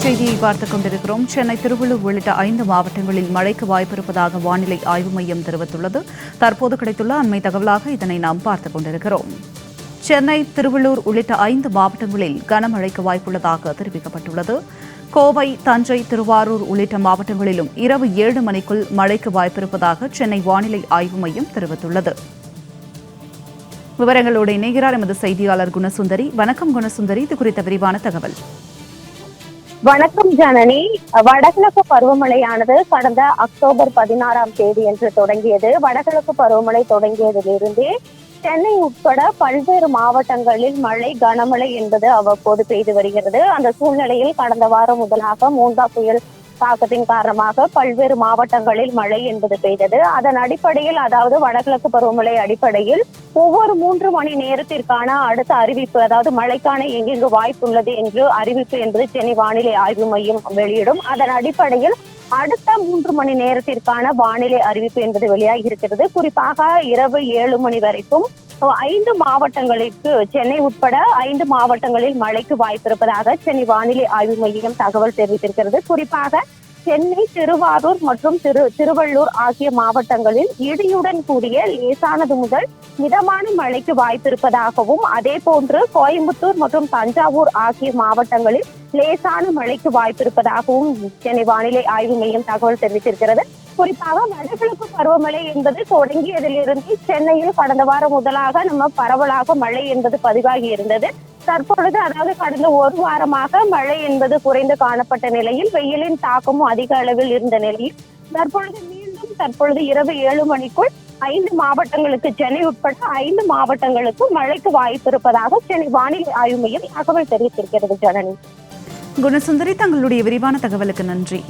செய்தியை பார்த்துக் கொண்டிருக்கிறோம். சென்னை, திருவள்ளூர் உள்ளிட்ட 5 மாவட்டங்களில் மழைக்கு வாய்ப்பிருப்பதாக வானிலை ஆய்வு மையம் தெரிவித்துள்ளது. தற்போது கிடைத்துள்ள அண்மை தகவலாக இதனை நாம் பார்த்துக் கொண்டிருக்கிறோம். சென்னை, திருவள்ளூர் உள்ளிட்ட 5 மாவட்டங்களில் கனமழைக்கு வாய்ப்புள்ளதாக தெரிவிக்கப்பட்டுள்ளது. கோவை, தஞ்சை, திருவாரூர் உள்ளிட்ட மாவட்டங்களிலும் இரவு 7 மணிக்குள் மழைக்கு வாய்ப்பிருப்பதாக சென்னை வானிலை ஆய்வு மையம் தெரிவித்துள்ளது. விவரங்களோடு இணைகிறார் எமது செய்தியாளர் குணசுந்தரி. வணக்கம் குணசுந்தரி, இது குறித்த விரிவான தகவல். வணக்கம் ஜனனி. வடகிழக்கு பருவமழையானது கடந்த அக்டோபர் 16ஆம் தேதி என்று தொடங்கியது. வடகிழக்கு பருவமழை தொடங்கியதிலிருந்தே சென்னை உட்பட பல்வேறு மாவட்டங்களில் மழை, கனமழை என்பது அவ்வப்போது பெய்து வருகிறது. அந்த சூழ்நிலையில் கடந்த வாரம் முதலாக மோந்தா புயல் தாக்கத்தின் காரணமாக பல்வேறு மாவட்டங்களில் மழை என்பது பெய்தது. அதன் அடிப்படையில், அதாவது வடகிழக்கு பருவமழை அடிப்படையில் ஒவ்வொரு 3 மணி நேரத்திற்கான அடுத்த அறிவிப்பு, அதாவது மழைக்கான எங்கெங்கு வாய்ப்பு உள்ளது என்று அறிவிப்பு என்பது சென்னை வானிலை ஆய்வு மையம் வெளியிடும். அதன் அடிப்படையில் அடுத்த 3 மணி நேரத்திற்கான வானிலை அறிவிப்பு என்பது வெளியாகி இருக்கிறது. குறிப்பாக இரவு 7 மணி வரைக்கும் 5 மாவட்டங்களுக்கு, சென்னை உட்பட 5 மாவட்டங்களில் மழைக்கு வாய்ப்பிருப்பதாக சென்னை வானிலை ஆய்வு மையம் தகவல் தெரிவித்திருக்கிறது. குறிப்பாக சென்னை, திருவாரூர் மற்றும் திருவள்ளூர் ஆகிய மாவட்டங்களில் இடியுடன் கூடிய லேசானது முதல் மிதமான மழைக்கு வாய்ப்பிருப்பதாகவும், அதே போன்று கோயம்புத்தூர் மற்றும் தஞ்சாவூர் ஆகிய மாவட்டங்களில் லேசான மழைக்கு வாய்ப்பிருப்பதாகவும் சென்னை வானிலை ஆய்வு மையம் தகவல் தெரிவித்திருக்கிறது. குறிப்பாக வடகிழக்கு பருவமழை என்பது தொடங்கியதிலிருந்து சென்னையில் கடந்த வாரம் முதலாக நம்ம பரவலாக மழை என்பது பதிவாகி இருந்தது. தற்பொழுது, அதாவது கடந்த ஒரு வாரமாக மழை என்பது குறைந்து காணப்பட்ட நிலையில் வெயிலின் தாக்கமும் அதிக அளவில் இருந்த நிலையில் தற்பொழுது இரவு 7 மணிக்குள் 5 மாவட்டங்களுக்கு, சென்னை உட்பட 5 மாவட்டங்களுக்கு மழைக்கு வாய்ப்பு இருப்பதாக சென்னை வானிலை ஆய்வு மையம் தகவல் தெரிவித்திருக்கிறது. ஜனனி. குணசுந்தரி, தங்களுடைய விரிவான தகவலுக்கு நன்றி.